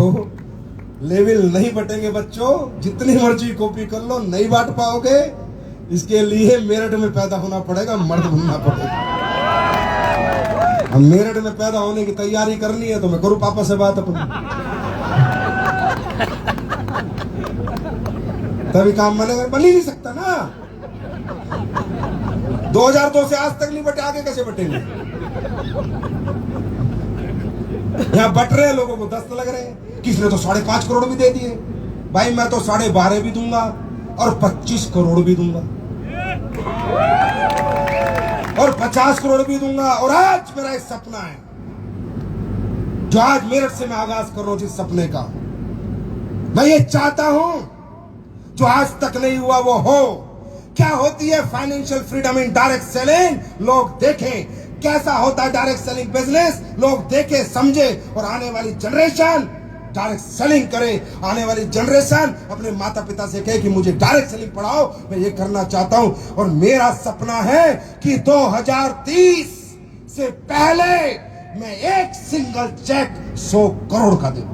देखो, लेवल नहीं बटेंगे बच्चों, जितनी मर्जी कॉपी कर लो नहीं बांट पाओगे। इसके लिए मेरठ में पैदा होना पड़ेगा, मर्द बनना पड़ेगा। अब मेरठ में पैदा होने की तैयारी करनी है तो मैं करूं पापा से बात अपनी, तभी काम बनेगा। बन ही नहीं सकता ना। 2002 से आज तक नहीं बटे, आगे कैसे बटेंगे? यहाँ बट रहे लोगों को 10 लग रहे हैं, किसने तो 5.5 करोड़ भी दे दिए। भाई मैं तो 12.5 भी दूंगा और 25 करोड़ भी दूंगा और 50 करोड़ भी दूंगा। और आज मेरा एक सपना है जो आज मेरठ से मैं आगाज कर रहा हूं, जिस सपने का मैं ये चाहता हूं जो आज तक नहीं हुआ वो हो। क्या होती है financial freedom in direct selling, लोग देखें। कैसा होता है डायरेक्ट सेलिंग बिजनेस, लोग देखे समझे। और आने वाली जनरेशन डायरेक्ट सेलिंग करे। आने वाली जनरेशन अपने माता पिता से कहे कि मुझे डायरेक्ट सेलिंग पढ़ाओ, मैं ये करना चाहता हूं। और मेरा सपना है कि 2030 से पहले मैं एक सिंगल चेक 100 करोड़ का दूं।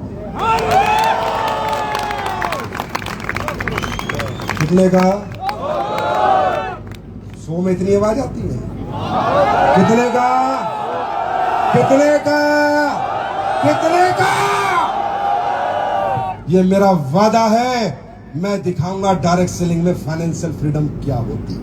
कितने का? 100 में इतनी आवाज आती है? कितने का? कितने का? कितने का? ये मेरा वादा है। मैं दिखाऊंगा डायरेक्ट सेलिंग में फाइनेंशियल फ्रीडम क्या होती है।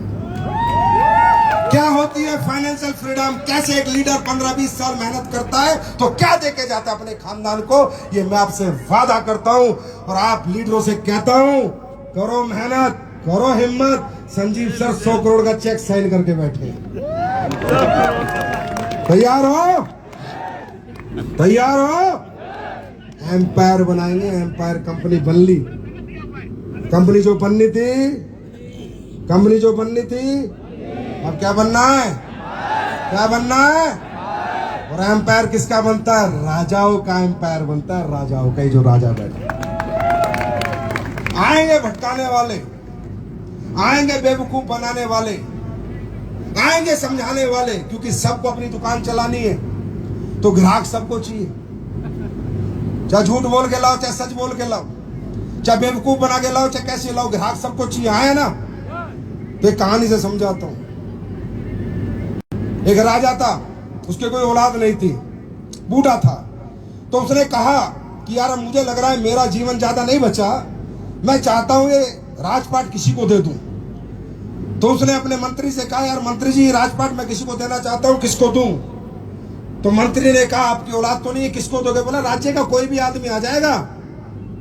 क्या होती है फाइनेंशियल फ्रीडम, कैसे एक लीडर 15-20 साल मेहनत करता है तो क्या देके जाता है अपने खानदान को, ये मैं आपसे वादा करता हूं। और आप लीडरों से कहता हूं, करो मेहनत, करो हिम्मत। संजीव सर 100 करोड़ का चेक साइन करके बैठे। तैयार हो? तैयार हो? एम्पायर बनाएंगे। एम्पायर कंपनी बन ली। कंपनी जो बननी थी, कंपनी जो बननी थी, अब क्या बनना है? क्या बनना है? और एम्पायर किसका बनता है? राजाओं का एम्पायर बनता है। राजाओं का ही, जो राजा बैठे। आएंगे भटकाने वाले, आएंगे बेवकूफ बनाने वाले, आएंगे समझाने वाले, क्योंकि सबको अपनी दुकान चलानी है तो ग्राहक सबको चाहिए। चाहे झूठ बोल के लाओ, चाहे सच बोल के लाओ, चाहे बेवकूफ बना के लाओ, चाहे कैसे लाओ, ग्राहक सबको चाहिए। आए ना? तो एक कहानी से समझाता हूं। एक राजा था, उसके कोई औलाद नहीं थी, बूढ़ा था। तो उसने कहा कि यार मुझे लग रहा है मेरा जीवन ज्यादा नहीं बचा, मैं चाहता हूं ये राजपाट किसी को दे दूं। तो उसने अपने मंत्री से कहा, यार मंत्री जी राजपाट मैं किसी को देना चाहता हूं, किसको दूं? तो मंत्री ने कहा, आपकी औलाद तो नहीं है, किसको दोगे? बोला, राज्य का कोई भी आदमी आ जाएगा,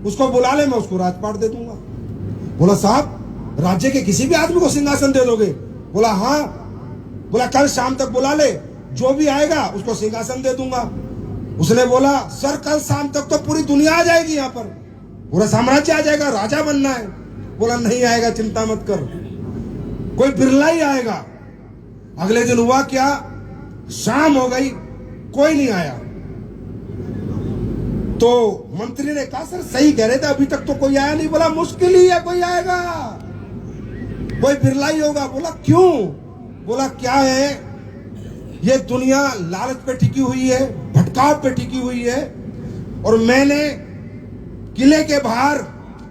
उसको बुला ले, मैं उसको राजपाट दे दूंगा। बोला, साहब राज्य के किसी भी आदमी को सिंहासन दे दोगे? बोला, हाँ। बोला, कल शाम तक बुला ले, जो भी आएगा उसको सिंहासन दे दूंगा। उसने बोला, सर कल शाम तक तो पूरी दुनिया आ जाएगी, यहाँ पर पूरा साम्राज्य आ जाएगा, राजा बनना है। बोला, नहीं आएगा, चिंता मत कर, कोई बिरला ही आएगा। अगले दिन हुआ क्या, शाम हो गई, कोई नहीं आया। तो मंत्री ने कहा, सर सही कह रहे थे, अभी तक तो कोई आया नहीं। बोला, मुश्किल ही है, कोई आएगा, कोई बिरला ही होगा। बोला, क्यों? बोला, क्या है, ये दुनिया लालच पे टिकी हुई है, भटकाव पे टिकी हुई है। और मैंने किले के बाहर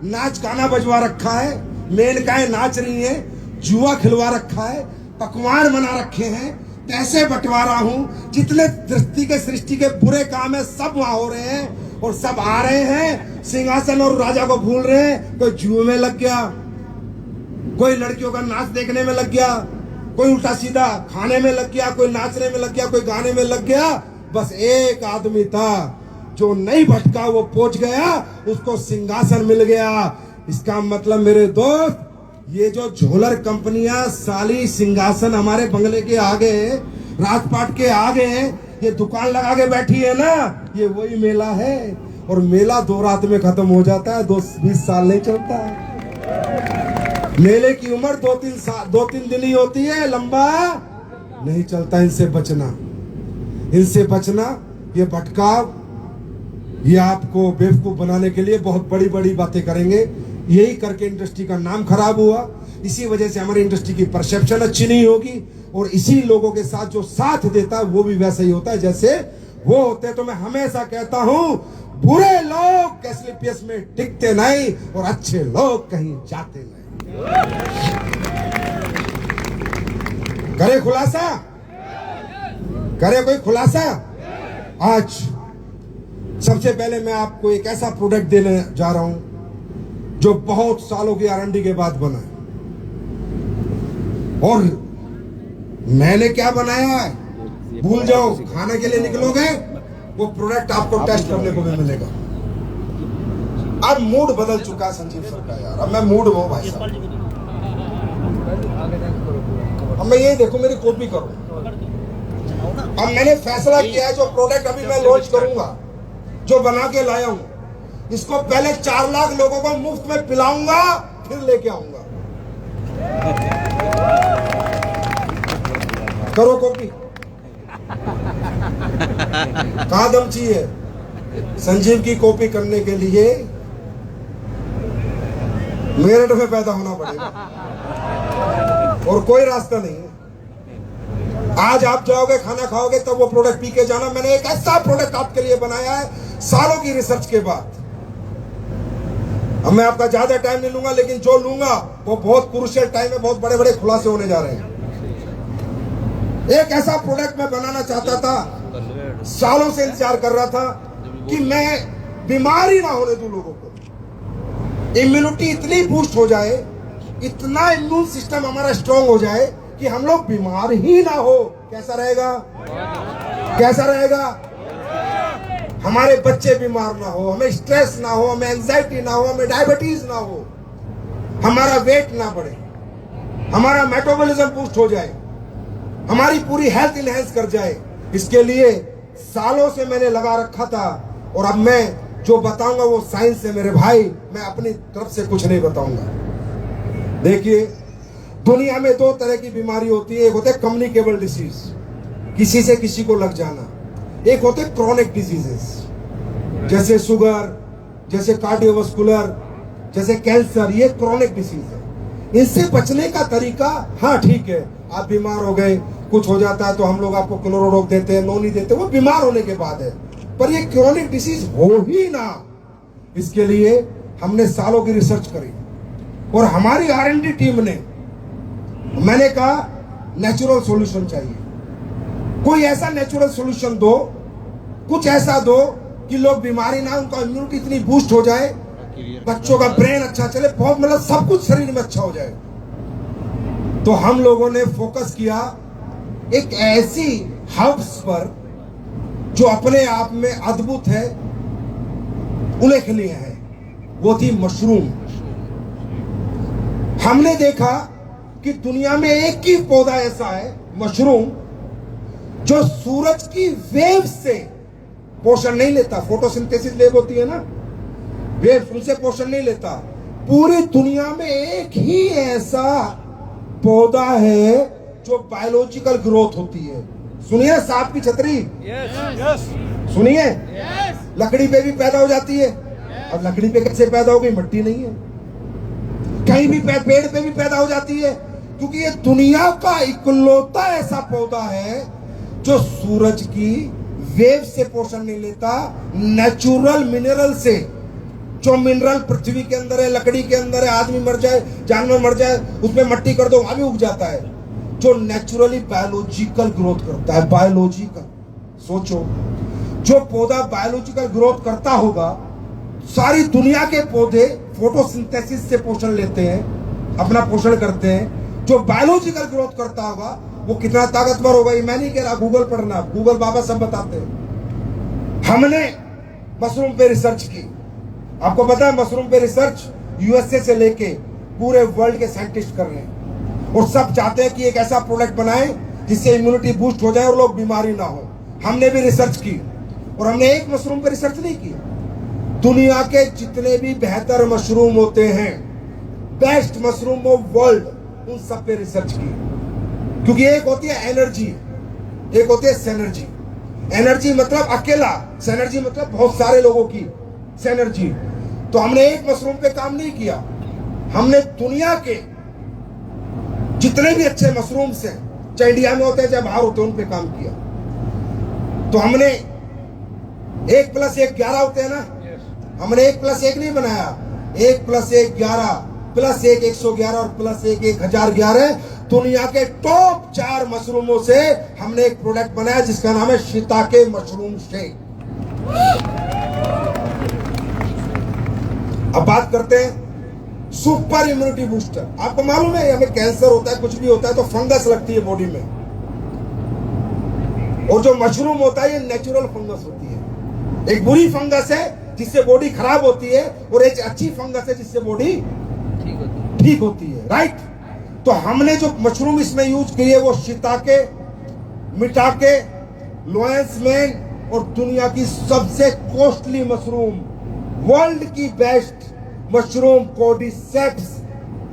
नाच गाना बजवा रखा है, मेनकाएं नाच रही हैं, जुआ खिलवा रखा है, पकवान बना रखे हैं, पैसे बंटवा रहा हूं। जितने सृष्टि के बुरे काम है सब वहां हो रहे हैं और सब आ रहे हैं, सिंहासन और राजा को भूल रहे हैं। कोई जुए में लग गया, कोई लड़कियों का नाच देखने में लग गया, कोई उल्टा सीधा खाने में लग गया, कोई नाचने में लग गया, कोई गाने में लग गया। बस एक आदमी था जो नहीं भटका, वो पहुंच गया, उसको सिंहासन मिल गया। इसका मतलब मेरे दोस्त, ये जो झोलर कंपनियां साली सिंहासन हमारे बंगले के आगे, राजपाट के आगे ये दुकान लगा के बैठी है ना, ये वही मेला है। और मेला 2 रात में खत्म हो जाता है, 20 साल नहीं चलता है। मेले की उम्र 2-3 दिन ही होती है, लंबा नहीं चलता। इनसे बचना, इनसे बचना। ये भटकाव, ये आपको बेवकूफ बनाने के लिए बहुत बड़ी बड़ी बातें करेंगे। यही करके इंडस्ट्री का नाम खराब हुआ, इसी वजह से हमारी इंडस्ट्री की परसेप्शन अच्छी नहीं होगी। और इसी लोगों के साथ जो साथ देता है वो भी वैसा ही होता है जैसे वो होते हैं। तो मैं हमेशा कहता हूं, बुरे लोग एसलीपीएस में टिकते नहीं और अच्छे लोग कहीं जाते नहीं। करे खुलासा, करे कोई खुलासा। आज सबसे पहले मैं आपको एक ऐसा प्रोडक्ट देने जा रहा हूं जो बहुत सालों की R&D के बाद बना है। और मैंने क्या बनाया है भूल जाओ, खाने के लिए निकलोगे वो प्रोडक्ट आपको टेस्ट करने को भी मिलेगा। अब मूड बदल चुका है संजीव सर का यार, अब मैं मूड में हूं भाई साहब। अब मैं ये देखो मेरी कॉपी करो। अब मैंने फैसला किया है जो प्रोडक्ट अभी मैं लॉन्च करूंगा, जो बना के लाया हूं, इसको पहले 4 लाख लोगों को मुफ्त में पिलाऊंगा, फिर लेके आऊंगा। करो कॉपी। कहां दम चाहिए संजीव की कॉपी करने के लिए? मेरठ में पैदा होना पड़ेगा और कोई रास्ता नहीं है। आज आप जाओगे खाना खाओगे तब वो प्रोडक्ट पी के जाना। मैंने एक ऐसा प्रोडक्ट आपके लिए बनाया है सालों की रिसर्च के बाद। अब मैं आपका ज्यादा टाइम नहीं लूंगा, लेकिन जो लूंगा वो बहुत क्रूशियल टाइम है, बहुत बड़े बड़े खुलासे होने जा रहे हैं। एक ऐसा प्रोडक्ट मैं बनाना चाहता था, सालों से इंतजार कर रहा था कि मैं बीमारी ना होने दूं लोगों को। इम्यूनिटी इतनी बूस्ट हो जाए, इतना इम्यून सिस्टम हमारा स्ट्रांग हो जाए कि हम लोग बीमार ही ना हो। कैसा रहेगा? कैसा रहेगा? हमारे बच्चे बीमार ना हो, हमें स्ट्रेस ना हो, हमें एंजाइटी ना हो, हमें डायबिटीज ना हो, हमारा वेट ना बढ़े, हमारा मेटाबॉलिज्म बूस्ट हो जाए, हमारी पूरी हेल्थ इनहेंस कर जाए। इसके लिए सालों से मैंने लगा रखा था और अब मैं जो बताऊंगा वो साइंस है मेरे भाई, मैं अपनी तरफ से कुछ नहीं बताऊंगा। देखिए, दुनिया में 2 तरह की बीमारी होती है। एक होते कम्युनिकेबल डिसीज, किसी से किसी को लग जाना। एक होते क्रॉनिक डिजीजेस, जैसे शुगर, जैसे कार्डियोवास्कुलर, जैसे कैंसर। ये क्रॉनिक डिसीज है। इनसे बचने का तरीका, हाँ ठीक है, आप बीमार हो गए, कुछ हो जाता है तो हम लोग आपको क्लोरोडॉक देते हैं, नोनी देते हैं, वो बीमार होने के बाद है। पर ये क्रॉनिक डिसीज हो ही ना, इसके लिए हमने सालों की रिसर्च करी और हमारी R&D टीम ने, मैंने कहा नेचुरल सॉल्यूशन चाहिए। कोई ऐसा नेचुरल सॉल्यूशन दो, कुछ ऐसा दो कि लोग बीमारी ना, उनका इम्यूनिटी इतनी बूस्ट हो जाए, बच्चों का ब्रेन अच्छा चले, बहुत मतलब सब कुछ शरीर में अच्छा हो जाए। तो हम लोगों ने फोकस किया एक ऐसी हर्ब्स पर जो अपने आप में अद्भुत है, उल्लेखनीय है। वो थी मशरूम। हमने देखा कि दुनिया में एक ही पौधा ऐसा है, मशरूम, जो सूरज की वेव से पोषण नहीं लेता। फोटोसिंथेसिस वेव होती है ना, वेव, उनसे पोषण नहीं लेता। पूरी दुनिया में एक ही ऐसा पौधा है जो बायोलॉजिकल ग्रोथ होती है। सुनिए सांप की छतरी, सुनिए, लकड़ी पे भी पैदा हो जाती है। अब लकड़ी पे कैसे पैदा हो गई? मिट्टी नहीं है। कहीं भी पेड़ पे भी पैदा हो जाती है, क्योंकि ये दुनिया का इकलौता ऐसा पौधा है जो सूरज की वेव से पोषण नहीं लेता, नेचुरल मिनरल से। जो मिनरल पृथ्वी के अंदर है, लकड़ी के अंदर है, आदमी मर जाए, जानवर मर जाए, उसमें मट्टी कर दो, वहां भी उग जाता है। जो नेचुरली बायोलॉजिकल ग्रोथ करता है, बायोलॉजिकल। सोचो, जो पौधा बायोलॉजिकल ग्रोथ करता होगा, सारी दुनिया के पौधे फोटोसिंथेसिस से पोषण लेते हैं, अपना पोषण करते हैं। जो बायोलॉजिकल ग्रोथ करता होगा वो कितना ताकतवर होगा, ये मैं नहीं कह रहा, गूगल पढ़ना, गूगल बाबा सब बताते हैं। हमने मशरूम पे रिसर्च की। आपको पता है मशरूम पे रिसर्च USA से लेके पूरे वर्ल्ड के साइंटिस्ट कर रहे हैं और सब चाहते हैं कि एक ऐसा प्रोडक्ट बनाएं जिससे इम्यूनिटी बूस्ट हो जाए और लोग बीमारी ना हो। हमने भी रिसर्च की और हमने एक मशरूम पे रिसर्च नहीं की, दुनिया के जितने भी बेहतर मशरूम होते हैं, बेस्ट मशरूम ऑफ वर्ल्ड, उन सब पे रिसर्च की। क्योंकि एक होती है एनर्जी, एक होती है सेनर्जी। एनर्जी मतलब अकेला, सेनर्जी मतलब बहुत सारे लोगों की सेनर्जी। तो हमने एक मशरूम पे काम नहीं किया, हमने दुनिया के जितने भी अच्छे मशरूम्स हैं, चाहे इंडिया में होते हैं चाहे बाहर होते हैं, उन पे काम किया। तो हमने 1+1 11 होते हैं ना, हमने 1+1 नहीं बनाया, 1+1 11, +1 111 और +1 1011। दुनिया के टॉप 4 मशरूमों से हमने एक प्रोडक्ट बनाया जिसका नाम है शिताके मशरूम शेक। अब बात करते हैं सुपर इम्यूनिटी बूस्टर। आपको मालूम है हमें कैंसर होता है, कुछ भी होता है तो फंगस लगती है बॉडी में, और जो मशरूम होता है ये नेचुरल फंगस होती है। एक बुरी फंगस है जिससे बॉडी खराब होती है, और एक अच्छी फंगस है जिससे बॉडी ठीक होती है, राइट। तो हमने जो मशरूम इसमें यूज की है वो शिताके, मिटाके, लोयंस मैन और दुनिया की सबसे कॉस्टली मशरूम, वर्ल्ड की बेस्ट मशरूम कॉर्डिसेप्स,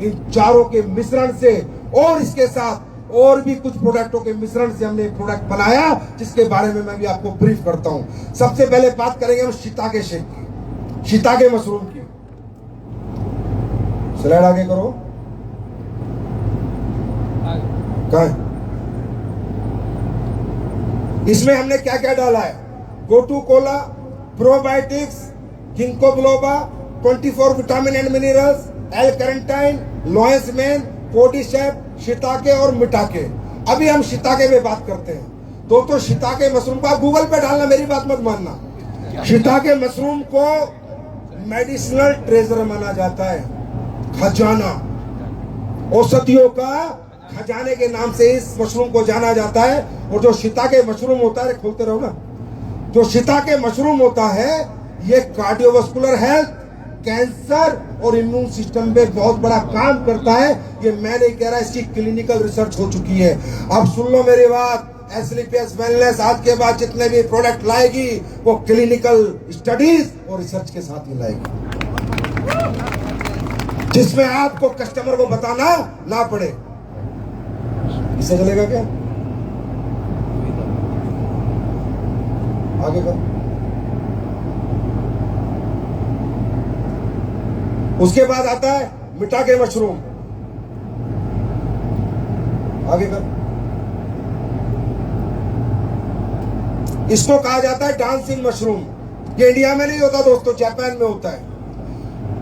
इन चारों के मिश्रण से और इसके साथ और भी कुछ प्रोडक्टों के मिश्रण से हमने एक प्रोडक्ट बनाया जिसके बारे में मैं भी आपको ब्रीफ करता हूं। सबसे पहले बात करेंगे हम शिताके शेक की, शिताके मशरूम की। स्लाइड आगे करो। कहां है? इसमें हमने क्या क्या डाला है? Gotu kola, probiotics, ginkgo biloba, 24 vitamin and minerals, L carnitine, lion's mane, cordyceps, shiitake और मिटाके। अभी हम शिताके में बात करते हैं। दोस्तों शिताके मशरूम को आप गूगल पे डालना, मेरी बात मत मानना। शिताके मशरूम को मेडिसिनल ट्रेजर माना जाता है, खजाना, औषधियों का खजाने के नाम से इस मशरूम को जाना जाता है। और जो शिताके मशरूम होता है, खोलते रहो ना, जो शिताके मशरूम होता है ये कार्डियोवास्कुलर हेल्थ, कैंसर और इम्यून सिस्टम पे बहुत बड़ा काम करता है। ये मैं नहीं कह रहा, इसकी क्लिनिकल रिसर्च हो चुकी है। अब सुन लो मेरी बात, एसलीपीएस वेलनेस आज के बाद जितने भी प्रोडक्ट लाएगी वो क्लिनिकल स्टडीज और रिसर्च के साथ ही लाएगी, जिसमें आपको कस्टमर को बताना ना पड़े। इससे चलेगा क्या? आगे कर। उसके बाद आता है मिटाके मशरूम, आगे कर। इसको कहा जाता है डांसिंग मशरूम। ये इंडिया में नहीं होता दोस्तों, जापान में होता है।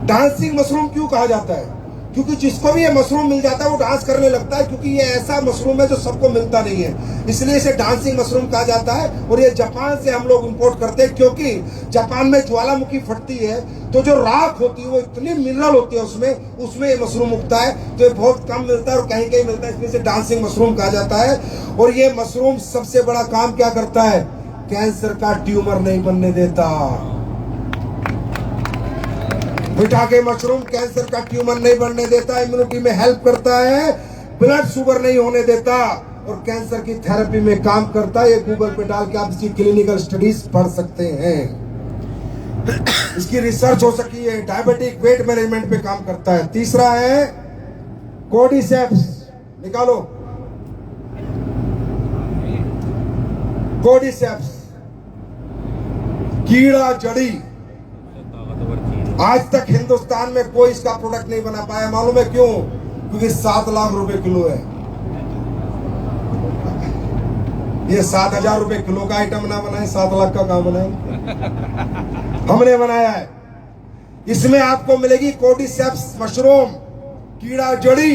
डांसिंग मशरूम क्यों कहा जाता है? क्योंकि जिसको भी ये मशरूम मिल जाता है वो डांस करने लगता है, क्योंकि ये ऐसा मशरूम है जो सबको मिलता नहीं है, इसलिए इसे डांसिंग मशरूम कहा जाता है। और ये जापान से हम लोग इंपोर्ट करते हैं, क्योंकि जापान में ज्वालामुखी फटती है तो जो राख होती है वो इतनी मिनरल होती है उसमें ये मशरूम उगता है, तो ये बहुत कम मिलता है और कहीं कहीं मिलता है, इसलिए इसे डांसिंग मशरूम कहा जाता है। और ये मशरूम सबसे बड़ा काम क्या करता है? कैंसर का ट्यूमर नहीं बनने देता। मिटाके मशरूम कैंसर का ट्यूमर नहीं बनने देता, इम्यूनिटी में हेल्प करता है, ब्लड शुगर नहीं होने देता और कैंसर की थेरेपी में काम करता है। ये गूगल पे डाल के आप इसकी क्लिनिकल स्टडीज पढ़ सकते हैं, इसकी रिसर्च हो सकी है। डायबिटिक वेट मैनेजमेंट पे काम करता है। तीसरा है कोर्डिसेप्स, निकालो कोर्डिसेप्स, कीड़ा जड़ी। आज तक हिंदुस्तान में कोई इसका प्रोडक्ट नहीं बना पाया, मालूम है क्यों? क्योंकि 7 लाख रुपए किलो है। ये 7,000 रुपए किलो का आइटम ना बनाए, 7 लाख का काम बनाए, हमने बनाया है। इसमें आपको मिलेगी कोर्डिसेप्स मशरूम, कीड़ा जड़ी,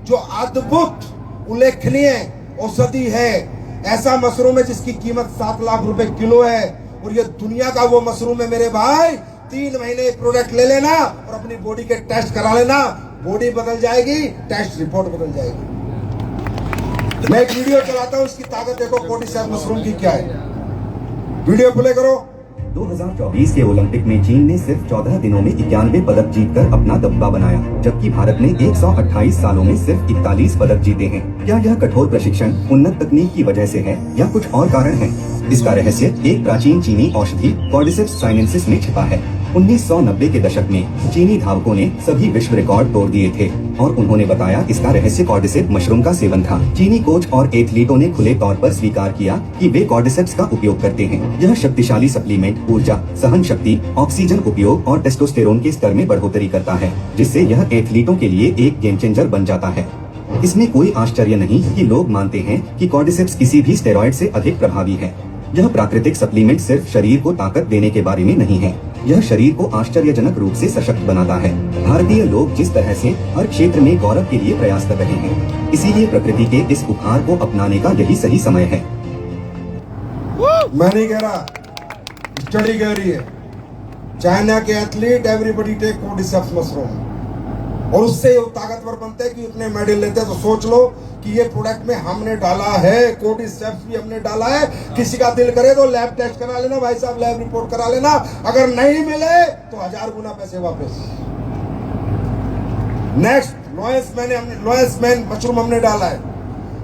जो अद्भुत उल्लेखनीय औषधि है। ऐसा मशरूम है जिसकी कीमत 7 लाख रुपए किलो है, और ये दुनिया का वो मशरूम है मेरे भाई। 3 महीने प्रोडक्ट ले लेना और अपनी बॉडी के टेस्ट करा लेना, बॉडी बदल जाएगी, टेस्ट रिपोर्ट बदल जाएगी। मैं एक वीडियो चलाता हूं, इसकी ताकत देखो कोर्डिसेप्स मशरूम की क्या है। वीडियो प्ले करो। 2024 के ओलंपिक में चीन ने सिर्फ 14 दिनों में 91 पदक जीतकर अपना दबदबा बनाया, जबकि भारत ने 128 सालों में सिर्फ 41 पदक जीते हैं। क्या यह कठोर प्रशिक्षण, उन्नत तकनीक की वजह से है या कुछ और कारण है? इसका रहस्य एक प्राचीन चीनी औषधि कॉर्डिसेप्स साइनेंसिस में छिपा है। 1990 के दशक में चीनी धावकों ने सभी विश्व रिकॉर्ड तोड़ दिए थे और उन्होंने बताया इसका रहस्य कॉर्डिसेप्स मशरूम का सेवन था। चीनी कोच और एथलीटों ने खुले तौर पर स्वीकार किया कि वे कॉर्डिसेप्स का उपयोग करते हैं। यह शक्तिशाली सप्लीमेंट ऊर्जा, सहन शक्ति, ऑक्सीजन उपयोग और टेस्टोस्टेरोन के स्तर में बढ़ोतरी करता है, जिससे यह एथलीटों के लिए एक गेम चेंजर बन जाता है। इसमें कोई आश्चर्य नहीं कि लोग मानते हैं कि कॉर्डिसेप्स किसी भी स्टेरॉइड से अधिक प्रभावी है। यह प्राकृतिक सप्लीमेंट सिर्फ शरीर को ताकत देने के बारे में नहीं है, यह शरीर को आश्चर्यजनक रूप से सशक्त बनाता है। भारतीय लोग जिस तरह से हर क्षेत्र में गौरव के लिए प्रयास कर रहे हैं, इसीलिए प्रकृति के इस उपहार को अपनाने का यही सही समय है। मैं नहीं कह रहा, स्टडी कह रही है। चाइना के एथलीट एवरीबॉडी टेक कोर्डिसेप्स मशरूम, और उससे वो ताकतवर बनते हैं कि उतने मेडल लेते हैं। तो सोच लो कि ये प्रोडक्ट में हमने डाला है, कोर्डिसेप्स भी हमने डाला है। किसी का दिल करे तो लैब टेस्ट करा लेना भाई साहब, लैब रिपोर्ट करा लेना। अगर नहीं मिले तो 1000 गुना पैसे वापस। नेक्स्ट लोएस मैन मशरूम हमने डाला है।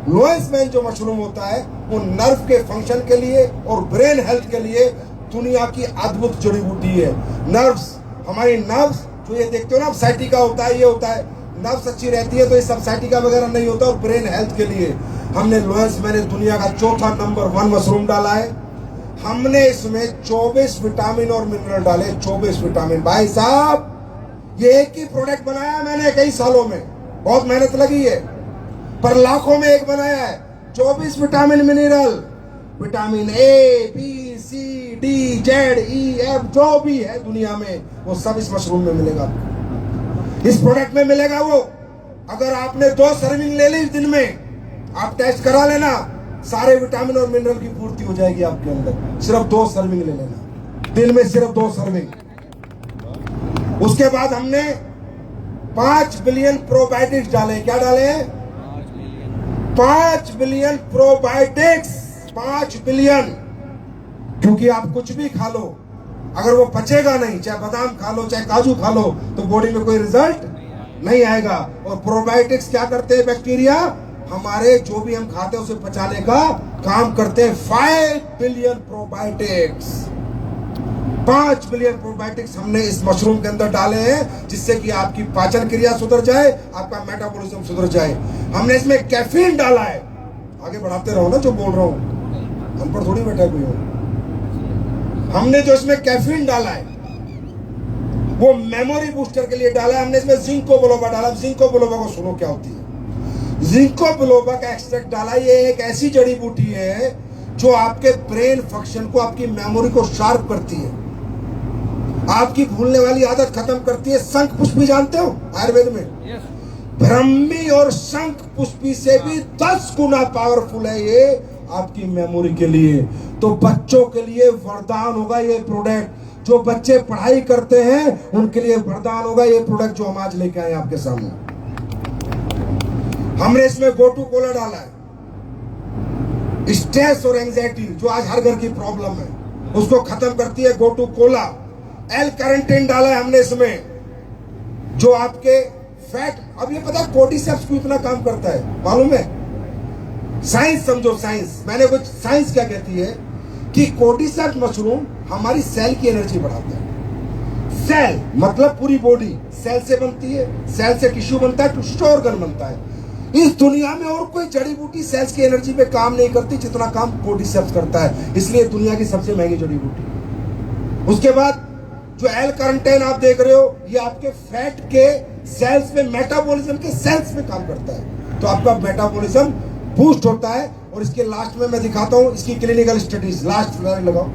लोएस मैन जो मशरूम होता है वो नर्व के फंक्शन के लिए और ब्रेन हेल्थ के लिए दुनिया की अद्भुत जड़ी बूटी है। नर्व्स, हमारी नर्व्स जो ये देखते हो ना, साइटिका होता है, ये होता है, नर्व्स अच्छी रहती है तो ये सब साइटिका वगैरह नहीं होता। और ब्रेन हेल्थ के लिए हमने लोएस मैंने दुनिया का चौथा नंबर 1 मशरूम डाला है। हमने इसमें 24 विटामिन और मिनरल डाले, 24 विटामिन। भाई साहब ये एक ही प्रोडक्ट बनाया मैंने कई सालों में, बहुत मेहनत लगी है, पर लाखों में एक बनाया है। 24 vitamin mineral, vitamin A, B, C, D, Z, E, F, जो भी है दुनिया में वो सब इस मशरूम में मिलेगा, इस प्रोडक्ट में मिलेगा। वो अगर आपने 2 सर्विंग ले ली दिन में, आप टेस्ट करा लेना, सारे विटामिन और मिनरल की पूर्ति हो जाएगी आपके अंदर। सिर्फ 2 सर्विंग ले लेना दिन में, सिर्फ 2 सर्विंग। उसके बाद हमने 5 बिलियन प्रोबायोटिक्स डाले। क्या डाले? 5 बिलियन प्रोबायोटिक्स, 5 बिलियन। क्योंकि आप कुछ भी खा लो, अगर वो पचेगा नहीं, चाहे बादाम खा लो, चाहे काजू खा लो, तो बॉडी में कोई रिजल्ट नहीं आएगा। और प्रोबायोटिक्स क्या करते हैं? बैक्टीरिया हमारे जो भी हम खाते हैं उसे पचाने का काम करते हैं। 5 बिलियन प्रोबायोटिक्स, 5 बिलियन प्रोबायोटिक्स हमने इस मशरूम के अंदर डाले हैं, जिससे कि आपकी पाचन क्रिया सुधर जाए, आपका मेटाबॉलिज्म सुधर जाए। हमने इसमें कैफीन डाला है। आगे बढ़ाते रहो ना, जो बोल रहा हूं, अनपढ़ थोड़ी बैठा कोई हो। हमने जो इसमें कैफीन डाला है वो मेमोरी बूस्टर के लिए डाला है। हमने इसमें जिंको बिलोबा डाला। जिंको बिलोबा को सुनो क्या होती है। जिंको बिलोबा का एक्सट्रैक्ट डाला। ये एक ऐसी जड़ी बूटी है जो आपके ब्रेन फंक्शन को, आपकी मेमोरी को शार्प करती है, आपकी भूलने वाली आदत खत्म करती है। शंख पुष्पी जानते हो आयुर्वेद में? ब्रह्मी और शंख पुष्पी से भी 10 गुना पावरफुल है ये आपकी मेमोरी के लिए। तो बच्चों के लिए वरदान होगा ये प्रोडक्ट। जो बच्चे पढ़ाई करते हैं उनके लिए वरदान होगा ये प्रोडक्ट जो हम आज लेके आए आपके सामने। हमने इसमें गोटू कोला डाला है। स्ट्रेस और एंजाइटी जो आज हर घर की प्रॉब्लम है उसको खत्म करती है गोटू कोला। एल कैरेंटीन डाला है हमने इसमें, जो आपके फैट, अब ये पता कोर्डिसेप्स को इतना काम करता है मालूम है? साइंस समझो, साइंस। मैंने कुछ साइंस क्या कहती है कि कोर्डिसेप्स मशरूम हमारी सेल की एनर्जी बढ़ाता है। सेल मतलब पूरी बॉडी सेल से बनती है, सेल से टिश्यू बनता है, टिश्यू ऑर्गन बनता है। इस दुनिया में और कोई जड़ी बूटी सेल्स की एनर्जी पे काम नहीं करती जितना काम कोर्डिसेप्स करता है, इसलिए दुनिया की सबसे महंगी जड़ी बूटी। उसके बाद जो एल कैरेंटीन आप देख रहे हो, ये आपके फैट के सेल्स में, मेटाबॉलिज्म के सेल्स में काम करता है, तो आपका मेटाबॉलिज्म बूस्ट होता है। और इसके लास्ट में मैं दिखाता हूं इसकी क्लिनिकल स्टडीज। लास्ट स्लाइड लगाओ,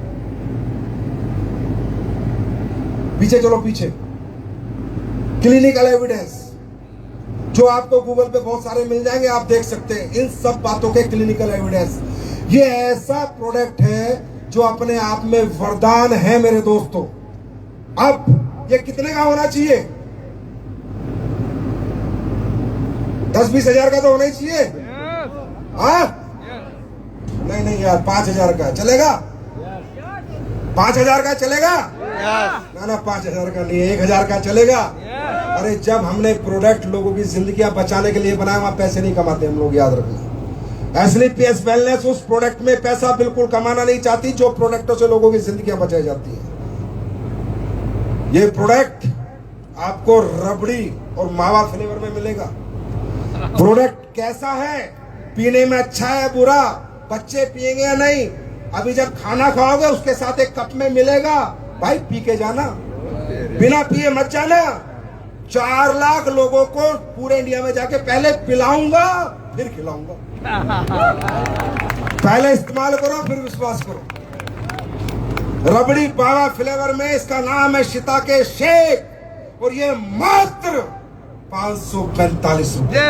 पीछे चलो, पीछे। क्लिनिकल एविडेंस जो आपको गूगल पे बहुत सारे मिल जाएंगे, आप देख सकते हैं इन सब बातों के क्लिनिकल एविडेंस। ये ऐसा प्रोडक्ट है जो अपने आप में वरदान है मेरे दोस्तों। अब ये कितने का होना चाहिए? 10-20 हजार का तो होना ही चाहिए। हाँ? नहीं यार, 5,000 का चलेगा? 5,000 का चलेगा? ना 5,000 का नहीं, 1,000 का चलेगा। अरे जब हमने प्रोडक्ट लोगों की जिंदगियां बचाने के लिए बनाया, वहां पैसे नहीं कमाते हम लोग, याद रखना। एस्लीप पीएस वेलनेस उस प्रोडक्ट में पैसा बिल्कुल कमाना नहीं चाहती जो प्रोडक्टों से लोगों की जिंदगियां बचाई जाती है। ये प्रोडक्ट आपको रबड़ी और मावा फ्लेवर में मिलेगा। प्रोडक्ट कैसा है? पीने में अच्छा है, बुरा? बच्चे पिएंगे या नहीं? अभी जब खाना खाओगे उसके साथ एक कप में मिलेगा, भाई पी के जाना, बिना पिए मत जाना। 4 लाख लोगों को पूरे इंडिया में जाके पहले पिलाऊंगा फिर खिलाऊंगा। पहले इस्तेमाल करो फिर विश्वास करो। रबड़ी बावा फ्लेवर में इसका नाम है शिताके शेक और ये मात्र 545 रुपए।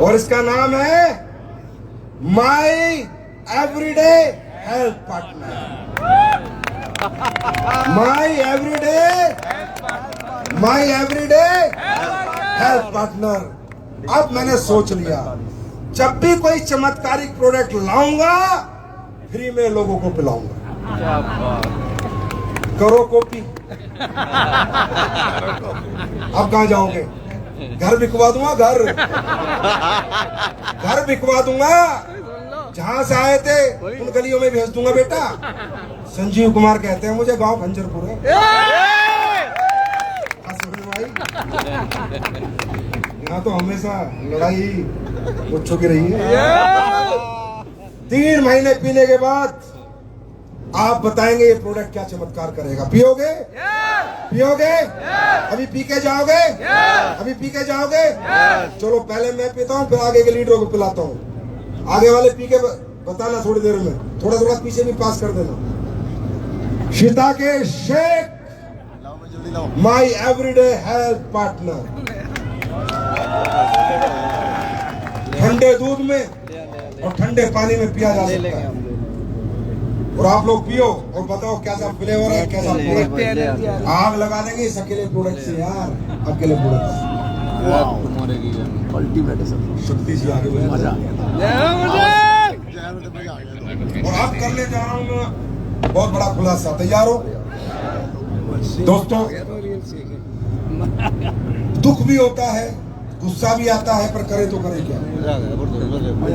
और इसका नाम है माई एवरीडे हेल्थ पार्टनर। माई एवरीडे हेल्थ पार्टनर। अब मैंने सोच लिया जब भी कोई चमत्कारिक प्रोडक्ट लाऊंगा फ्री में लोगों को पिलाऊंगा। करो कॉपी। अब कहां जाओगे? घर बिकवा दूंगा। घर बिकवा दूंगा। जहां से आए थे उन गलियों में भेज दूंगा बेटा। संजीव कुमार कहते हैं मुझे, गांव खंजरपुर है। भाई यहाँ तो हमेशा लड़ाई मुझको की रही है। 3 महीने पीने के बाद आप बताएंगे ये प्रोडक्ट क्या चमत्कार करेगा। पियोगे? पियोगे? अभी पी के जाओगे? अभी पी के जाओगे? चलो पहले मैं पीता हूँ, फिर आगे के लीडरों को पिलाता हूँ। आगे वाले पी के बताना थोड़ी देर में, थोड़ा थोड़ा पीछे भी पास कर देना। शिताके शेक माई एवरीडे हेल्थ पार्टनर। ठंडे दूध में और ठंडे पानी में पिया जा सकता है। और आप लोग पियो और बताओ कैसा फ्लेवर है, कैसा प्रोडक्ट। आग लगा देंगे इस अकेले प्रोडक्ट से यार। अकेले प्रोडक्ट शक्ति जी आगे मजा आ गया। और अब करने जा रहा हूँ मैं बहुत बड़ा खुलासा। तैयार हो दोस्तों? दुख भी होता है, गुस्सा भी आता है, पर करे तो करे क्या?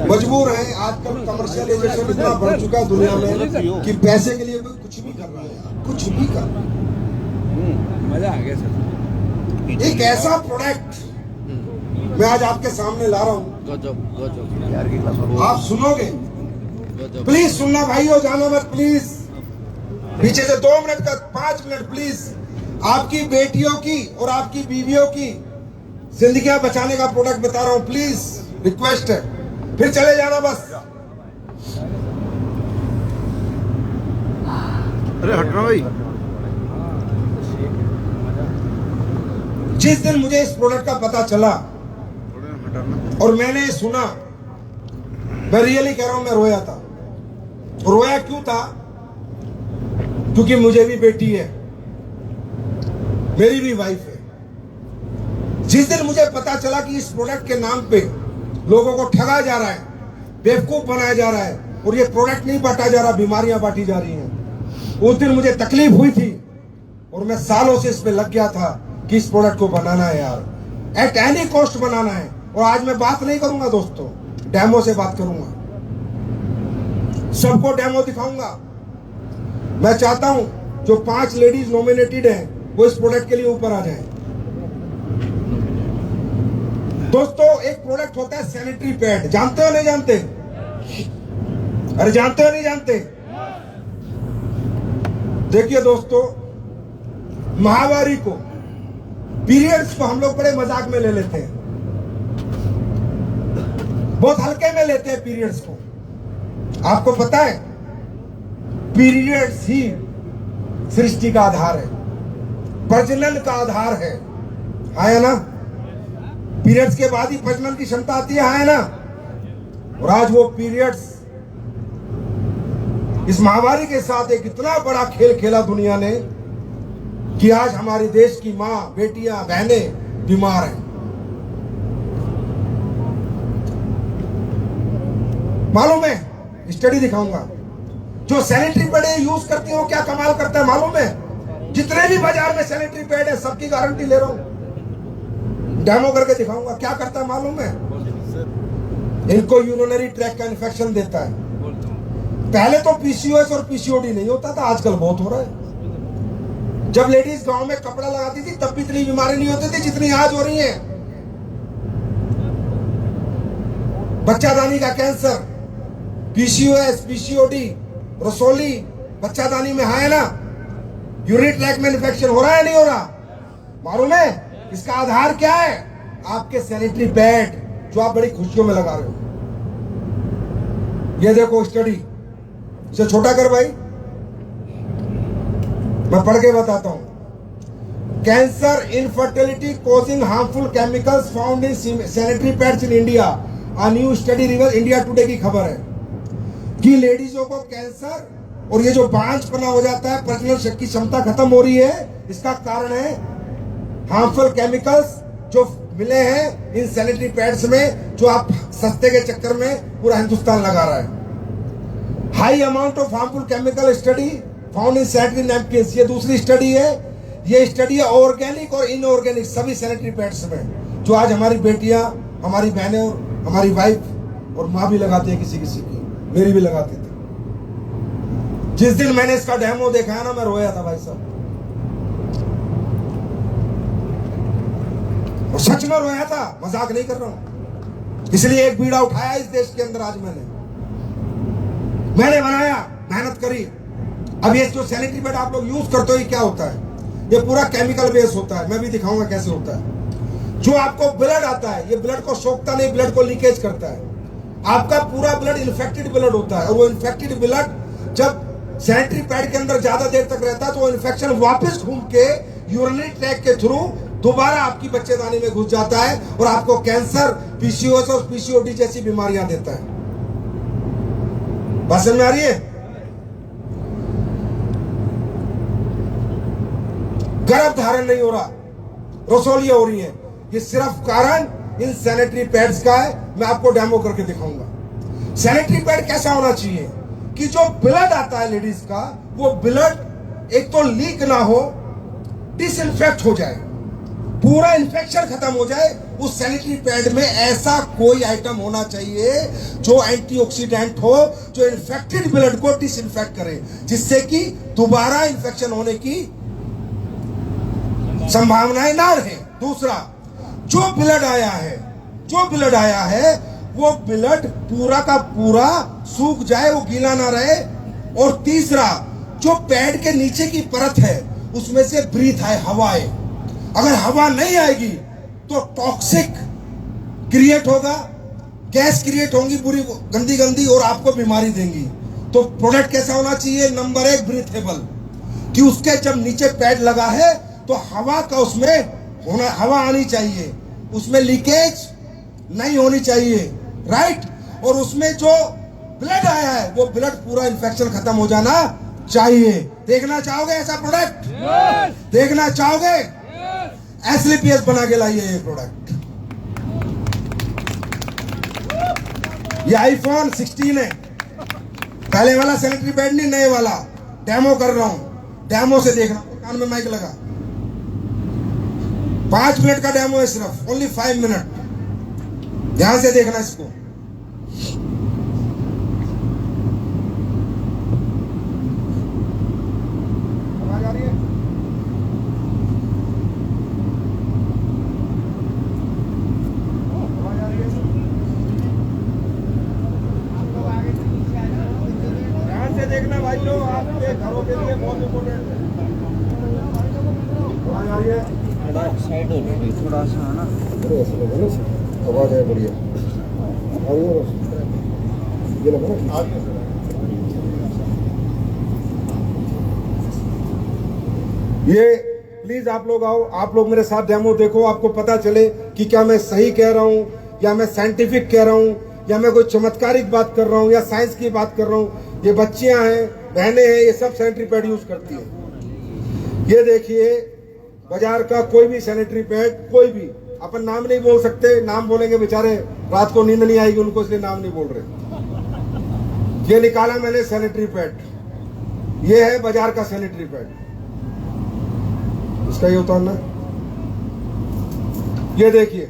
मजबूर है। आजकल कमर्शियलाइजेशन इतना बढ़ चुका है दुनिया में कि पैसे के लिए कोई कुछ भी कर रहा है, कुछ भी कर रहा है। मजा आ गया सर। एक ऐसा प्रोडक्ट मैं आज आपके सामने ला रहा हूँ, आप सुनोगे? प्लीज सुनना भाइयों, जानो मत प्लीज। पीछे से 2 मिनट का 5 मिनट प्लीज। आपकी बेटियों की और आपकी बीवियों की जिंदगियां बचाने का प्रोडक्ट बता रहा हूं, प्लीज रिक्वेस्ट है। फिर चले जाना बस। अरे हटना भाई। जिस दिन मुझे इस प्रोडक्ट का पता चला और मैंने सुना, मैं रियली कह रहा हूं, मैं रोया था। रोया क्यों था? क्योंकि मुझे भी बेटी है, मेरी भी वाइफ है। जिस दिन मुझे पता चला कि इस प्रोडक्ट के नाम पे लोगों को ठगा जा रहा है, बेवकूफ बनाया जा रहा है और ये प्रोडक्ट नहीं बांटा जा रहा, बीमारियां बांटी जा रही हैं, उस दिन मुझे तकलीफ हुई थी और मैं सालों से इस पे लग गया था कि इस प्रोडक्ट को बनाना है यार, एट एनी कॉस्ट बनाना है। और आज मैं बात नहीं करूंगा दोस्तों, डेमो से बात करूंगा, सबको डेमो दिखाऊंगा। मैं चाहता हूं जो 5 लेडीज नॉमिनेटेड हैं वो इस प्रोडक्ट के लिए ऊपर आ जाएं। दोस्तों एक प्रोडक्ट होता है सैनिटरी पैड, जानते हो नहीं जानते? अरे जानते हो नहीं जानते? देखिए दोस्तों, महावारी को, पीरियड्स को हम लोग बड़े मजाक में ले लेते हैं, बहुत हल्के में लेते हैं पीरियड्स को। आपको पता है पीरियड्स ही सृष्टि का आधार है, प्रजनन का आधार है ना? पीरियड्स के बाद ही प्रजनन की क्षमता आती है ना? और आज वो पीरियड्स इस महामारी के साथ एक इतना बड़ा खेल खेला दुनिया ने कि आज हमारे देश की मां, बेटियां, बहनें बीमार हैं। मालूम है, स्टडी दिखाऊंगा, जो सैनिटरी पैड यूज करती हो क्या कमाल करता है मालूम है? जितने भी बाजार में सैनिटरी पैड है सबकी गारंटी ले रहा हूं, डेमो करके दिखाऊंगा क्या करता है मालूम है? इनको यूरिनरी ट्रैक्ट का इन्फेक्शन देता है। पहले तो पीसीओएस और पीसीओडी नहीं होता था, आजकल बहुत हो रहा है। जब लेडीज गांव में कपड़ा लगाती थी तब भी इतनी बीमारी नहीं होती थी जितनी आज हो रही है। बच्चादानी का कैंसर, पीसीओएस, पीसीओडी, रसोली बच्चादानी में है ना? यूरिनरी ट्रैक्ट में इन्फेक्शन हो रहा है नहीं हो रहा? मालूम है इसका आधार क्या है? आपके सैनिटरी पैड। जो आप बड़ी खुशियों में लगा रहे हो। ये देखो स्टडी, इसे छोटा कर भाई, मैं पढ़ के बताता हूं। Cancer infertility causing harmful chemicals found in sanitary pads in India, a new study reverse India today की खबर है कि लेडीजों को कैंसर और ये जो बांझपना हो जाता है, प्रजनन की क्षमता खत्म हो रही है, इसका कारण है हार्मफुल केमिकल्स जो मिले हैं इन सैनिटरी पैड्स में, जो आप सस्ते के चक्कर में पूरा हिंदुस्तान लगा रहा है। High amount of harmful chemical study found in sanitary napkins, ये दूसरी स्टडी है। ये स्टडी है ऑर्गेनिक और इनऑर्गेनिक सभी सैनिटरी पैड्स में, जो आज हमारी बेटियां, हमारी बहनें और हमारी वाइफ और माँ भी लगाती है, किसी किसी की, मेरी भी लगाती थी। जिस दिन मैंने इसका डेमो देखा है ना, मैं रोया था भाई साहब, और सच में रोया था, मजाक नहीं कर रहा हूं। इसलिए एक बीड़ा उठाया इस देश के अंदर आज मैंने बनाया, मेहनत करी। अब ये जो सैनिटरी पैड आप लोग यूज करते हो, ये क्या होता है? ये पूरा केमिकल बेस होता है, मैं भी दिखाऊंगा कैसे होता है। जो आपको ब्लड आता है, ये ब्लड को सोखता नहीं, ब्लड को लीकेज करता है। आपका पूरा ब्लड इन्फेक्टेड ब्लड होता है, और वो इन्फेक्टेड ब्लड जब सैनिटरी पैड के अंदर ज्यादा देर तक रहता है तो वो इन्फेक्शन वापस घूम के यूरिनरी ट्रैक के थ्रू दोबारा आपकी बच्चेदानी में घुस जाता है और आपको कैंसर, पीसीओएस और पीसीओडी जैसी बीमारियां देता है। बात समझ में आ रही है? गर्भ धारण नहीं हो रहा, रसोलियां हो रही है, ये सिर्फ कारण इन सैनिटरी पैड्स का है। मैं आपको डेमो करके दिखाऊंगा। सैनिटरी पैड कैसा होना चाहिए कि जो ब्लड आता है लेडीज का, वो ब्लड एक तो लीक ना हो, डिसइंफेक्ट हो जाए, पूरा इन्फेक्शन खत्म हो जाए। उस सैनिटरी पैड में ऐसा कोई आइटम होना चाहिए जो एंटीऑक्सीडेंट हो, जो इन्फेक्टेड ब्लड को डिसइंफेक्ट करे, जिससे कि दोबारा इन्फेक्शन होने की संभावनाएं ना रहे। दूसरा, जो ब्लड आया है वो ब्लड पूरा का पूरा सूख जाए, वो गीला ना रहे। और तीसरा, जो पैड के नीचे की परत है उसमें से ब्रीथ आए, हवा आए। अगर हवा नहीं आएगी तो टॉक्सिक क्रिएट होगा, गैस क्रिएट होंगी बुरी गंदी और आपको बीमारी देंगी। तो प्रोडक्ट कैसा होना चाहिए? नंबर 1, ब्रीथेबल, कि उसके जब नीचे पैड लगा है तो हवा का उसमें होना, हवा आनी चाहिए, उसमें लीकेज नहीं होनी चाहिए, राइट। और उसमें जो ब्लड आया है वो ब्लड पूरा इन्फेक्शन खत्म हो जाना चाहिए। देखना चाहोगे ऐसा प्रोडक्ट? देखना चाहोगे? एसलीपीएस बना के लाइए ये प्रोडक्ट। ये आईफोन 16 है, पहले वाला सैनिटरी पैड नहीं, नए वाला डेमो कर रहा हूं। डेमो से देखना, कान में माइक लगा, 5 मिनट का डेमो है सिर्फ, ओनली 5 मिनट। ध्यान से देखना इसको। आवाज आ रही है? आवाज आ रही है? ध्यान से देखना भाई लोग, आपके घरों के लिए बहुत इम्पोर्टेंट है। आवाज आ रही है? साइड हो गई थोड़ा सा, है ना? आवाज है बढ़िया। ये लगा ना, ये प्लीज आप लोग आओ, आप लोग मेरे साथ डेमो देखो, आपको पता चले कि क्या मैं सही कह रहा हूं या मैं साइंटिफिक कह रहा हूं या मैं कोई चमत्कारिक बात कर रहा हूं या साइंस की बात कर रहा हूं। ये बच्चियां हैं, बहनें हैं, ये सब सैनिटरी पैड यूज करती हैं। ये देखिए, बाजार का कोई भी सैनिटरी पैड, कोई भी, अपन नाम नहीं बोल सकते, नाम बोलेंगे बेचारे रात को नींद नहीं आएगी उनको, इसलिए नाम नहीं बोल रहे। ये निकाला मैंने सैनिटरी पैड, ये है बाजार का सैनिटरी पैड, इसका ये उतारना, ये देखिए,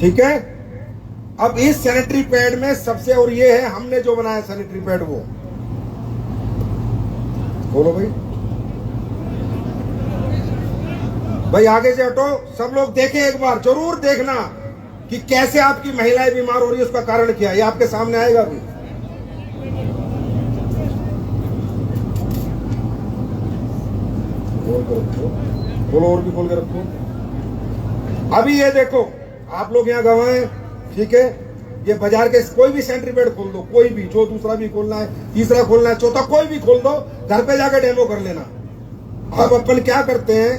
ठीक है। अब इस सैनिटरी पैड में सबसे, और ये है हमने जो बनाया सैनिटरी पैड, वो बोलो भाई आगे से हटो, सब लोग देखें, एक बार जरूर देखना कि कैसे आपकी महिलाएं बीमार हो रही है, उसका कारण क्या है, ये आपके सामने आएगा अभी। बोल के रखो, बोलो और भी बोल के रखो। अभी ये देखो, आप लोग यहाँ गवाह हैं, ठीक है। ये बाजार के कोई भी सेंट्रीपेड खोल दो, कोई भी, जो दूसरा भी खोलना है, तीसरा खोलना है, चौथा कोई भी खोल दो, घर पे जाकर डेमो कर लेना। अब अपन क्या करते हैं,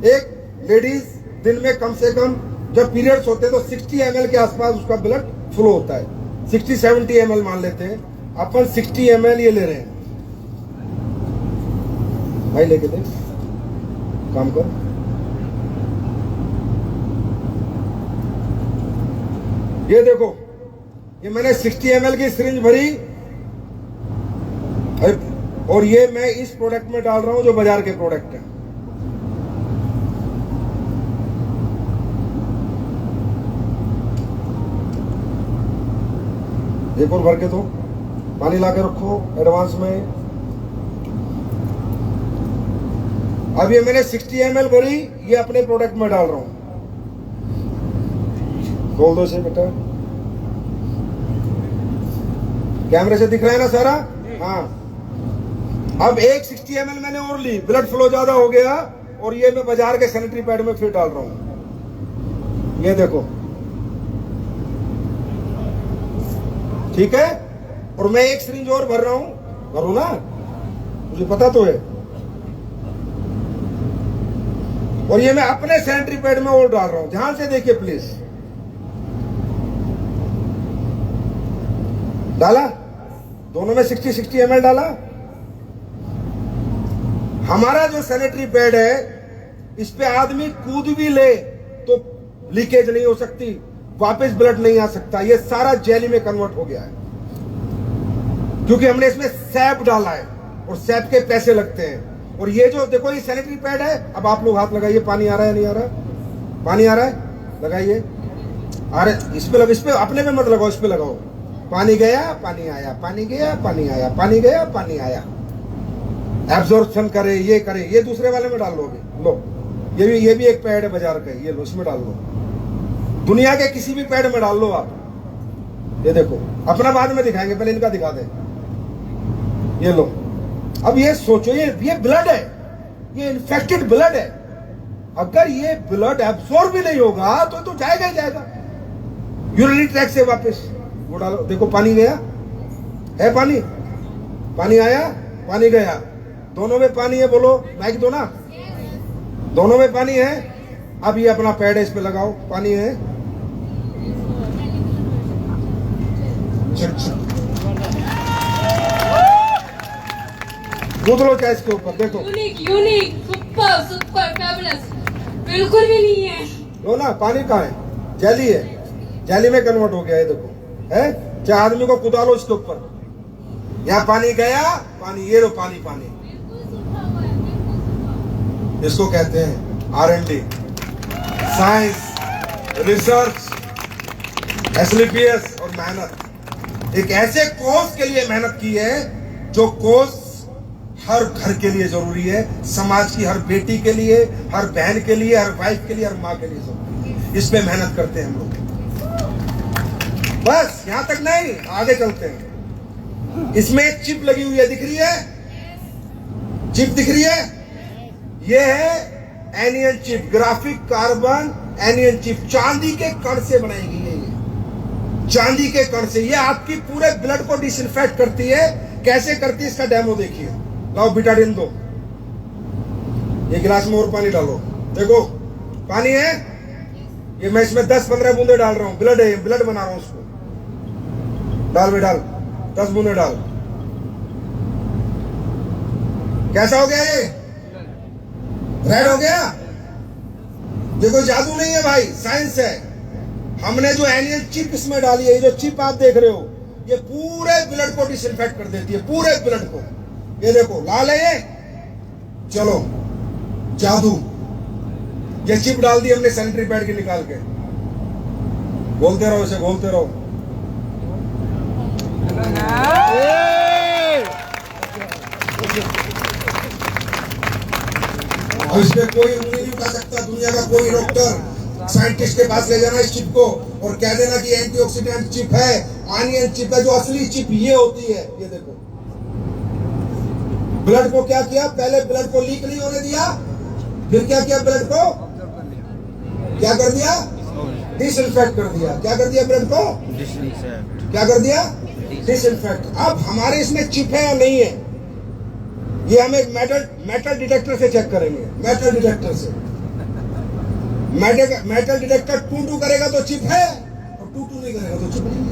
एक लेडीज दिन में कम से कम जब पीरियड्स होते हैं तो 60 ml के आसपास उसका ब्लड फ्लो होता है, 60-70 ml मान लेते हैं, अपन 60 ml ये ले रहे हैं। भाई लेके दे, काम कर। ये देखो, ये मैंने 60 ml की सिरिंज भरी और ये मैं इस प्रोडक्ट में डाल रहा हूं जो बाजार के प्रोडक्ट है। एक और भर के दो, पानी ला के रखो एडवांस में। अब ये मैंने 60 ml भरी, ये अपने प्रोडक्ट में डाल रहा हूं। खोल दो इसे बेटा, कैमरे से दिख रहा है ना सारा? हाँ। अब एक 60 ml मैंने और ली, ब्लड फ्लो ज्यादा हो गया और ये मैं बाजार के सैनिटरी पैड में फिर डाल रहा हूं। ये देखो, ठीक है। और मैं एक सिरिंज और भर रहा हूं, भरूं ना, मुझे पता तो है। और ये मैं अपने सैनिटरी पैड में और डाल रहा हूं, ध्यान से देखिए प्लीज। डाला, दोनों में 60 ml डाला। हमारा जो सैनिटरी पैड है, इस पे आदमी कूद भी ले तो लीकेज नहीं हो सकती, वापस ब्लड नहीं आ सकता। ये सारा जेली में कन्वर्ट हो गया है क्योंकि हमने इसमें सैप डाला है और सैप के पैसे लगते हैं। और ये जो देखो, ये सैनिटरी पैड है। अब आप लोग हाथ लगाइए, पानी आ रहा है नहीं आ रहा? पानी आ रहा है, लगाइए। अरे इस पे इस पे अपने पे मत लगाओ, इस पे लगाओ। पानी गया, पानी आया, पानी गया, पानी आया, पानी गया, पानी आया। एब्जॉर्प्शन करे, ये करे। ये दूसरे वाले में डाल लो अभी, लो। ये भी एक पैड है बाजार का, ये लो, इसमें डाल लो। दुनिया के किसी भी पैड में डाल लो आप। ये देखो, अपना बाद में दिखाएंगे, पहले इनका दिखा दें। ये लो। अब ये सोचो, ये ब्लड है, ये इन्फेक्टेड ब्लड है। अगर ये ब्लड एब्सॉर्ब भी नहीं होगा तो जाएगा ही जाएगा यूरिनरी ट्रैक्ट से वापस। वो डालो, देखो पानी गया है, पानी, पानी आया, पानी गया, दोनों में पानी है। बोलो, माइक दो ना, दोनों में पानी है। अब ये अपना पैड है, इस पे लगाओ, पानी है। कूद लो चाहे इसके ऊपर, देखो। यूनिक, सुपर फैबुलस, बिल्कुल भी नहीं है। लो ना, पानी कहाँ है? जेली है, जेली में कन्वर्ट हो गया है, देखो है। चाहे आदमी को कुदा लो इसके ऊपर, यहाँ पानी गया, पानी, ये लो पानी, पानी। इसको कहते हैं R&D, साइंस, रिसर्च, SLPS और मेहनत। एक ऐसे कोर्स के लिए मेहनत की है जो कोर्स हर घर के लिए जरूरी है, समाज की हर बेटी के लिए, हर बहन के लिए, हर वाइफ के लिए, हर माँ के लिए जरूरी है। इस पे मेहनत करते हैं हम लोग। बस यहां तक नहीं, आगे चलते हैं। इसमें एक चिप लगी हुई है, दिख रही है? चिप दिख रही है? ये है anion chip, graphic carbon anion chip. चांदी के कण से बनाई गई है ये, चांदी के कण से। ये आपकी पूरे ब्लड को डिसइंफेक्ट करती है। कैसे करती है इसका डेमो देखिए। लाओ बिटाडिन दो, ये गिलास में और पानी डालो। देखो पानी है, ये मैं इसमें 10-15 बूंदे डाल रहा हूं। ब्लड है, ब्लड बना रहा हूं उसको। डाल भी डाल, 10 बूंदे डाल। कैसा हो गया ये? रेड हो गया। देखो जादू नहीं है भाई, साइंस है। हमने जो एनियन चिप इसमें डाली है, ये जो चिप आप देख रहे हो, ये पूरे ब्लड को डिसइंफेक्ट कर देती है, पूरे ब्लड को। ये देखो लाल है ये, चलो जादू। ये चिप डाल दी हमने सैनिटरी पैड की निकाल के। बोलते रहो इसे, बोलते रहो। और इसमें कोई उंगली नहीं उठा सकता, दुनिया का कोई डॉक्टर साइंटिस्ट के पास ले जाना इस चिप को और कह देना कि एंटीऑक्सीडेंट चिप है। ऑनियन चिप है, जो असली चिप ये होती है। ये देखो, ब्लड को क्या किया, पहले ब्लड को लीक नहीं होने दिया, फिर क्या किया, ब्लड को क्या कर दिया, डिसइंफेक्ट कर दिया। क्या कर दिया ब्रेड को? डिसइंफेक्ट। क्या कर दिया? डिसइंफेक्ट। अब हमारे इसमें चिप है या नहीं है, ये हम एक मेटल डिटेक्टर से चेक करेंगे। मेटल डिटेक्टर से मेटल डिटेक्टर टू करेगा तो चिप है, और टू नहीं करेगा तो चिप नहीं है।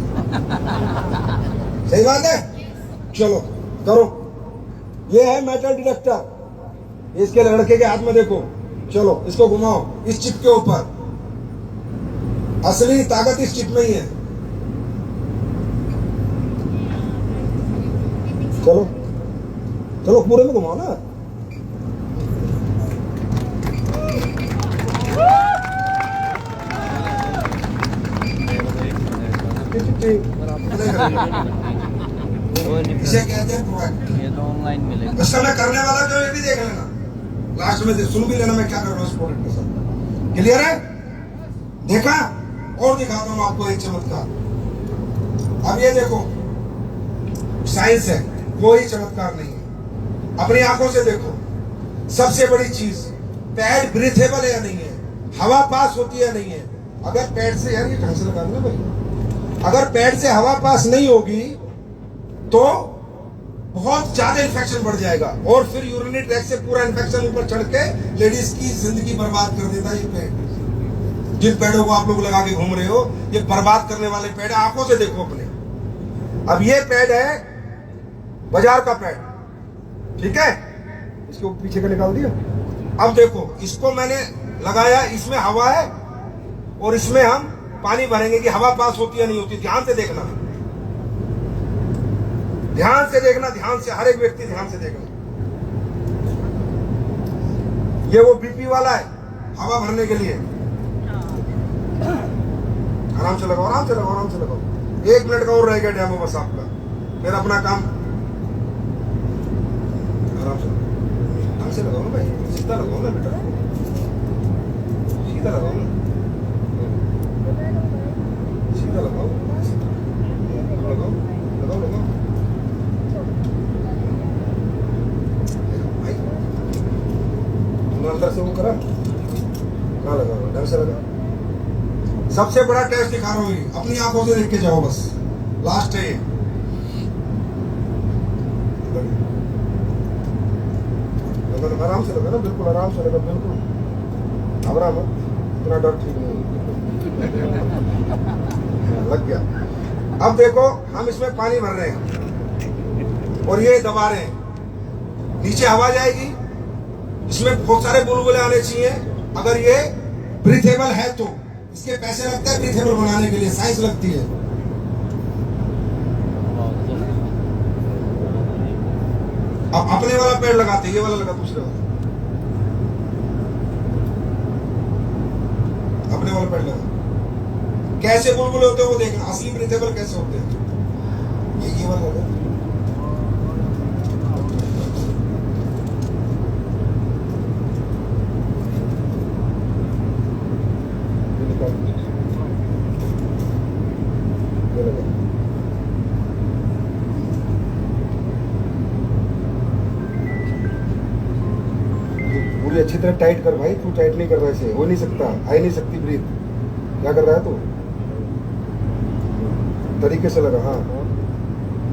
सही बात है? चलो करो। ये है मेटल डिटेक्टर। इसके लड़के के हाथ में देखो। चलो इसको घुमाओ इस चिप के ऊपर। असली ताकत इस चिप में ही है। चलो चलो पूरे में घुमाओ ना। इसे कहते हैं प्रोएक्ट। ये तो ऑनलाइन मिलेगा। इस समय करने वाला जो ये भी देख लेना, लास्ट में सुन भी लेना मैं क्या कर रहा हूँ इस प्रोडक्ट के साथ। क्लियर है? देखा? और दिखाता हूँ आपको एक चमत्कार। अब ये देखो, साइंस है, कोई चमत्कार नहीं है। अपनी आंखों से देखो। सबसे बड़ी चीज, पैड ब्रीथेबल है या नहीं है, हवा पास होती है या नहीं है। अगर पैड से, यार ये ढंग से लगा देना भाई, अगर पैड से हवा पास नहीं होगी तो बहुत ज्यादा इन्फेक्शन बढ़ जाएगा, और फिर यूरिनरी ट्रैक से पूरा इन्फेक्शन ऊपर चढ़ के लेडीज की जिंदगी बर्बाद कर देता है ये पैड। जिन पैडों को आप लोग लगा के घूम रहे हो, ये बर्बाद करने वाले पैड, आंखों से देखो अपने। अब ये पैड है बाजार का पैड, ठीक है, इसको पीछे का निकाल दिया। अब देखो, इसको मैंने लगाया, इसमें हवा है और इसमें हम पानी भरेंगे कि हवा पास होती है नहीं होती। ध्यान से देखना, ध्यान से देखना, ध्यान से, हर एक व्यक्ति ध्यान से देखना। ये वो बीपी वाला है, हवा भरने के लिए। आराम से लगाओ, आराम से लगाओ, आराम से लगाओ। 1 मिनट का और रह गया डेमो बस आपका, फिर अपना काम। आराम से, ढंग से लगाओ ना भाई, सीधा लगाओ ना बेटा, सीधा लगाओ ना, सीधा लगाओ, लगाओ लगाओ लगाओ। अंदर से वो करा, कहाँ लगा, ढंग से लगा। सबसे बड़ा टेस्ट दिखा रहा हूँ, अपनी आंखों से देख के जाओ बस, लास्ट है ये। आराम से लगा ना, बिल्कुल आराम से लगा, बिल्कुल घबरा मत, इतना डर ठीक नहीं। लग गया। अब देखो, हम इसमें पानी भर रहे हैं और ये दबा रहे हैं, नीचे हवा जाएगी, इसमें बहुत सारे बुलबुले आने चाहिए। अगर ये ब्रीथेबल है तो इसके पैसे लगते हैं ब्रीथेबल बनाने के लिए, साइंस लगती है। अब अपने वाला पेड़ लगाते, ये वाला लगा, दूसरे वाला, अपने वाला पेड़ लगा। कैसे बुलबुले होते हैं वो देखना, असली ब्रीथेबल कैसे होते हैं। ये वाला लगा, पूरी अच्छी तरह टाइट कर भाई, तू टाइट नहीं कर रहा, ऐसे हो नहीं सकता, आ ही नहीं सकती ब्रीथ। क्या कर रहा है तू? तरीके से लगा, हाँ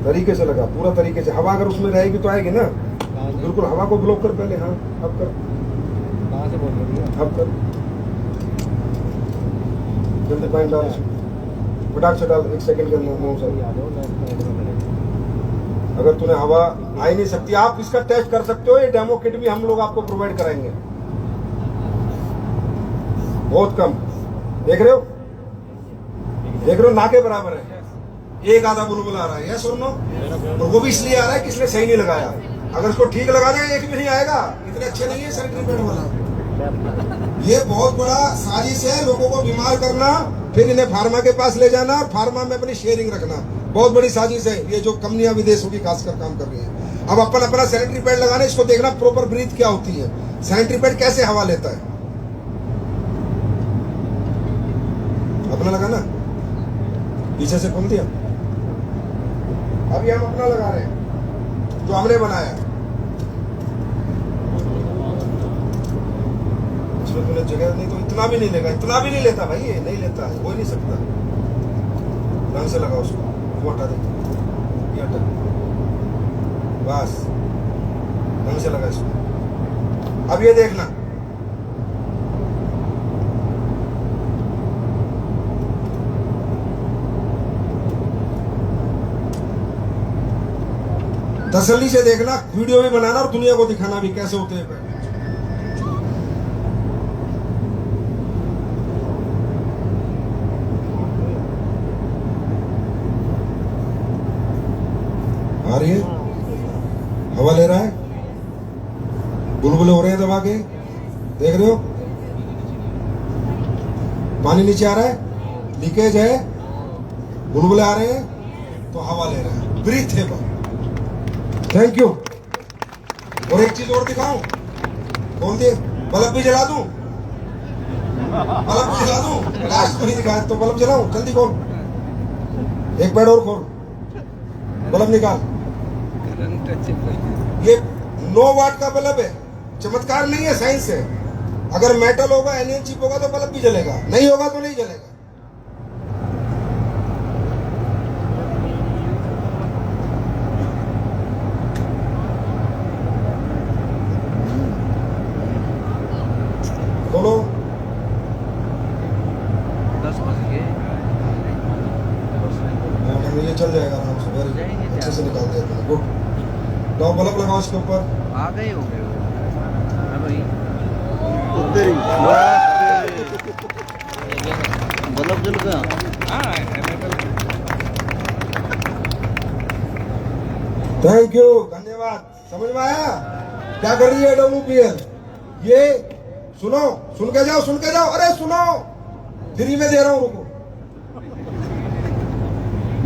तरीके से लगा, पूरा तरीके से। हवा अगर उसमें रहेगी तो आएगी ना, तो बिल्कुल हवा को ब्लॉक कर पहले। हाँ अब कर, कहाँ से बोल रही है, अब कर, जल्दी पानी डाल, फटाक से डाल, 1 सेकंड के अंदर मुंह से। अगर तूने हवा आ ही नहीं सकती, आप इसका टेस्ट कर सकते हो, ये डेमो किट भी हम लोग आपको प्रोवाइड कराएंगे, बहुत कम। देख रहे हो, देख रहे हो, ना के बराबर है, एक आधा बुलबुल आ रहा है, यस और नो, और वो भी इसलिए आ रहा है कि इसने सही नहीं लगाया। अगर इसको ठीक लगा देगा, एक भी नहीं आएगा। इतने अच्छे नहीं है सैनिटरी पैड वाला। ये बहुत बड़ा साजिश है, लोगों को बीमार करना, फिर इन्हें फार्मा के पास ले जाना और फार्मा में अपनी शेयरिंग रखना। बहुत बड़ी साजिश है ये, जो कंपनियां विदेशों की खासकर काम कर रही है। अब अपन अपना सैनिटरी पैड लगाना, इसको देखना प्रॉपर ब्रीथ क्या होती है, सैनिटरी पैड कैसे हवा लेता है। अपना लगाना, पीछे से खोल दिया। अभी हम अपना लगा रहे हैं जो हमने बनाया। इसमें तूने जगह नहीं तो इतना भी नहीं लेगा, इतना भी नहीं लेता भाई, ये नहीं लेता है, हो ही नहीं सकता। ढंग से लगा उसको, वो हटा दे, ये हटा, बस ढंग से लगा इसको। अब ये देखना, तसल्ली से देखना, वीडियो भी बनाना और दुनिया को दिखाना भी कैसे होते हैं पैर। आ रही है, हवा ले रहा है, बुलबुले हो रहे हैं दबा के, देख रहे हो, पानी नीचे आ रहा है, लीकेज है, बुलबुले आ रहे हैं तो हवा ले रहा है, ब्रीथेबल। Thank you. और एक चीज और दिखाऊं, खोल दे, बल्ब भी जला दूं, बल्ब भी जला दूं, लास्ट में ही दिखाया तो बल्ब जलाऊं, जल्दी खोल, एक पैड और खोल, बल्ब निकाल। ये 9 वाट का बल्ब है, चमत्कार नहीं है, साइंस है। अगर मेटल होगा, एलियन चिप होगा तो बल्ब भी जलेगा, नहीं होगा तो नहीं जलेगा। बोलो 10 बज गए। ये चल जाएगा आराम से, वेरी अच्छे से निकाल देते हैं, गुड। दो बल्ब लगाओ इसके ऊपर, आ गए होंगे भाई, बल्ब जल गया। थैंक यू, धन्यवाद। समझ में आया क्या कर रही है WPL? ये सुनो, सुन के जाओ, सुन के जाओ, अरे सुनो, फ्री में दे रहा हूं, रुको।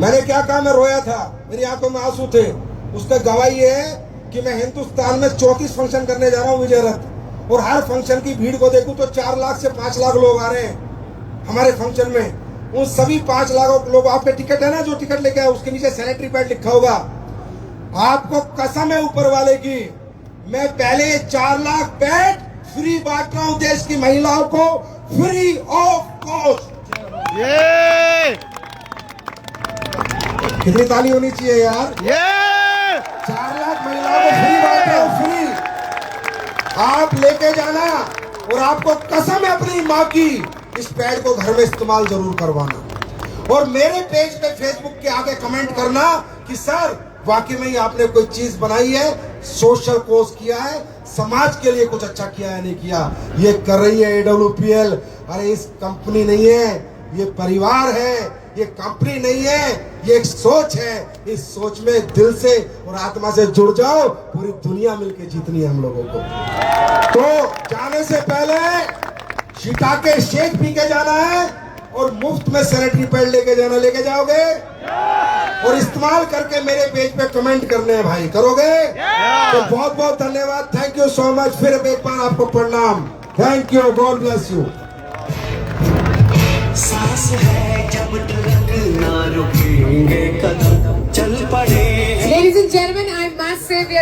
मैंने क्या कहा, मैं रोया था, मेरी आंखों में आंसू थे। उसका गवाही है कि मैं हिंदुस्तान में 34 फंक्शन करने जा रहा हूं विजय रथ, और हर फंक्शन की भीड़ को देखूं तो 4 लाख से 5 लाख लोग आ रहे हैं हमारे फंक्शन में। उन सभी 5 लाख लोग, आपके टिकट है ना, जो टिकट लेके आए उसके नीचे सैनिटरी पैड लिखा होगा। आपको कसम है ऊपर वाले की, मैं पहले 4 लाख पैड फ्री बांट रहा हूं देश की महिलाओं को, फ्री ऑफ कॉस्ट। कितनी ताली होनी चाहिए यार, 4 लाख महिलाओं को फ्री बांट रहा हूं, फ्री। आप लेके जाना, और आपको कसम है अपनी माँ की, इस पैड को घर में इस्तेमाल जरूर करवाना। और मेरे पेज पे फेसबुक के आगे कमेंट करना कि सर वाकई में ही आपने कोई चीज बनाई है, सोशल कोर्स किया है, समाज के लिए कुछ अच्छा किया है, नहीं किया। ये कर रही है AWPL। अरे इस कंपनी नहीं है, ये परिवार है, ये कंपनी नहीं है, ये एक सोच है। इस सोच में दिल से और आत्मा से जुड़ जाओ, पूरी दुनिया मिलके जीतनी है हम लोगों को। तो जाने से पहले शिकाके शेक पी के जाना है, और मुफ्त में सैनिटरी पैड लेके जाना, लेके जाओगे? और इस्तेमाल करके मेरे पेज पे कमेंट करने हैं भाई, करोगे? तो बहुत बहुत धन्यवाद, थैंक यू सो मच। फिर एक बार आपको प्रणाम, thank you, God bless you. सांस है जब तक ना रुकेंगे कदम, चल पड़े। Ladies and gentlemen, I must say we are